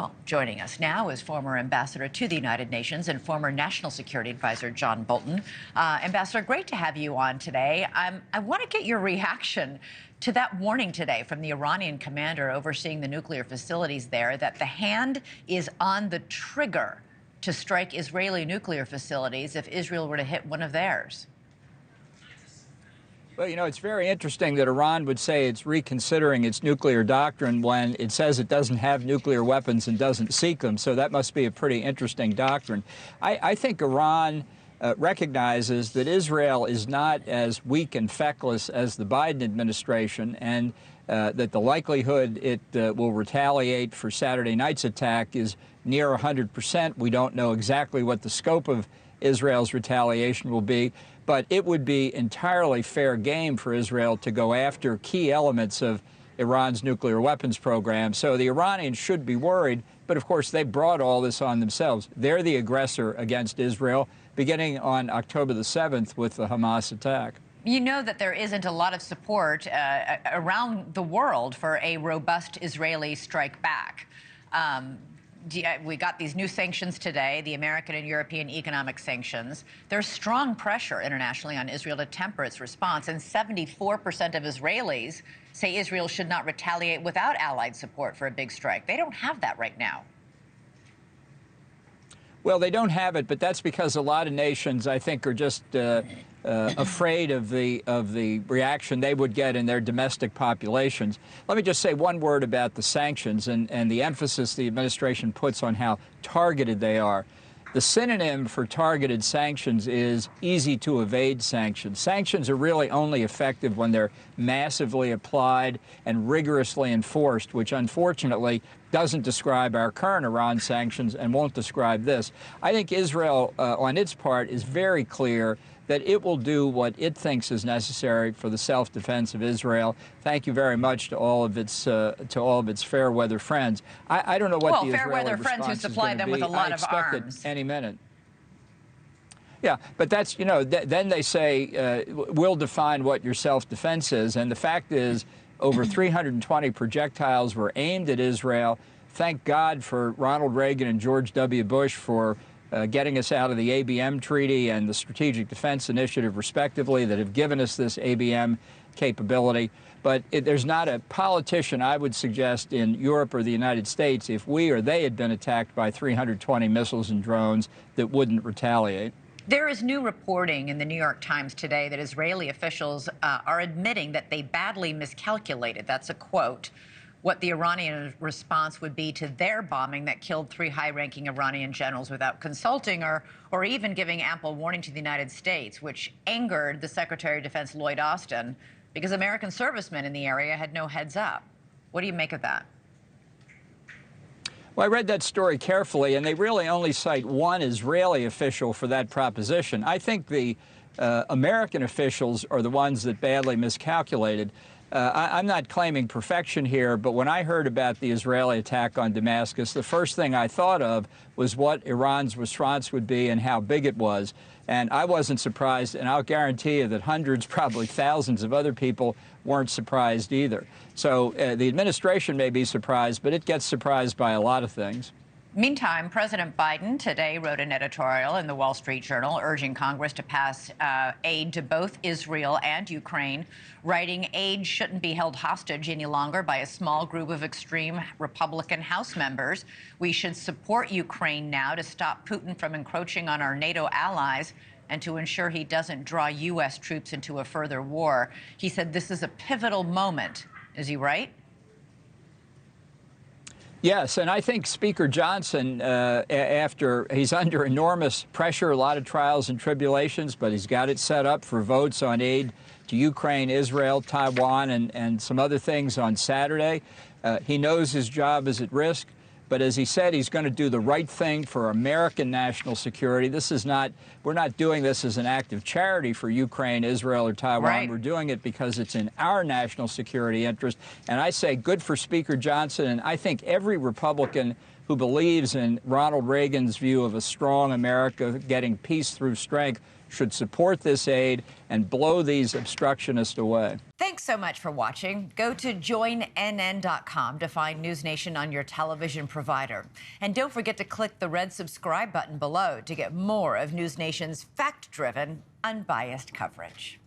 Well, joining us now is former ambassador to the United Nations and former National Security Advisor John Bolton. Ambassador, great to have you on today. I want to get your reaction to that warning today from the Iranian commander overseeing the nuclear facilities there that the hand is on the trigger to strike Israeli nuclear facilities if Israel were to hit one of theirs. Well, you know, it's very interesting that Iran would say it's reconsidering its nuclear doctrine when it says it doesn't have nuclear weapons and doesn't seek them. So that must be a pretty interesting doctrine. I think Iran recognizes that Israel is not as weak and feckless as the Biden administration, and that the likelihood it will retaliate for Saturday night's attack is near 100%. We don't know exactly what the scope of Israel's retaliation will be, but it would be entirely fair game for Israel to go after key elements of Iran's nuclear weapons program. So the Iranians should be worried, but of course they brought all this on themselves. They're the aggressor against Israel, beginning on October the 7th with the Hamas attack. You know that there isn't a lot of support around the world for a robust Israeli strike back. We got these new sanctions today, the American and European economic sanctions. There's strong pressure internationally on Israel to temper its response, and 74% of Israelis say Israel should not retaliate without allied support for a big strike. They don't have that right now. Well, they don't have it, but that's because a lot of nations, I think, are just afraid of the reaction they would get in their domestic populations. Let me just say one word about the sanctions and the emphasis the administration puts on how targeted they are. The synonym for targeted sanctions is easy to evade sanctions. Sanctions are really only effective when they're massively applied and rigorously enforced, which unfortunately doesn't describe our current Iran sanctions and won't describe this. I think Israel, on its part, is very clear that it will do what it thinks is necessary for the self-defense of Israel. Thank you very much to all of its fair weather friends. I don't know what the Israeli response is going to be. Well, fair weather friends who supply them with a lot of arms. Any minute. Yeah, but that's, you know, then they say, we'll define what your self-defense is. And the fact is, over 320 projectiles were aimed at Israel. Thank God for Ronald Reagan and George W. Bush for getting us out of the ABM treaty and the Strategic Defense Initiative, respectively, that have given us this ABM capability. But there's not a politician, I would suggest, in Europe or the United States, if we or they had been attacked by 320 missiles and drones, that wouldn't retaliate. There is new reporting in the New York Times today that Israeli officials are admitting that they badly miscalculated, that's a quote, what the Iranian response would be to their bombing that killed 3 high-ranking Iranian generals without consulting or even giving ample warning to the United States, which angered the Secretary of Defense Lloyd Austin because American servicemen in the area had no heads up. What do you make of that? Well, I read that story carefully, and they really only cite one Israeli official for that proposition. I think the American officials are the ones that badly miscalculated. I'm not claiming perfection here, but when I heard about the Israeli attack on Damascus, the first thing I thought of was what Iran's response would be and how big it was. And I wasn't surprised, and I'll guarantee you that hundreds, probably thousands of other people weren't surprised either. So the administration may be surprised, but it gets surprised by a lot of things. Meantime, President Biden today wrote an editorial in the Wall Street Journal urging Congress to pass aid to both Israel and Ukraine, writing aid shouldn't be held hostage any longer by a small group of extreme Republican House members. We should support Ukraine now to stop Putin from encroaching on our NATO allies and to ensure he doesn't draw U.S. troops into a further war. He said this is a pivotal moment. Is he right? Yes, and I think Speaker Johnson, after he's under enormous pressure, a lot of trials and tribulations, but he's got it set up for votes on aid to Ukraine, Israel, Taiwan, and some other things on Saturday. He knows his job is at risk, but as he said, he's going to do the right thing for American national security. This is not, we're not doing this as an act of charity for Ukraine, Israel, or Taiwan. Right. We're doing it because it's in our national security interest. And I say good for Speaker Johnson, and I think every Republican who believes in Ronald Reagan's view of a strong America getting peace through strength should support this aid and blow these obstructionists away. Thanks so much for watching. Go to joinnn.com to find NewsNation on your television provider. And don't forget to click the red subscribe button below to get more of NewsNation's fact-driven, unbiased coverage.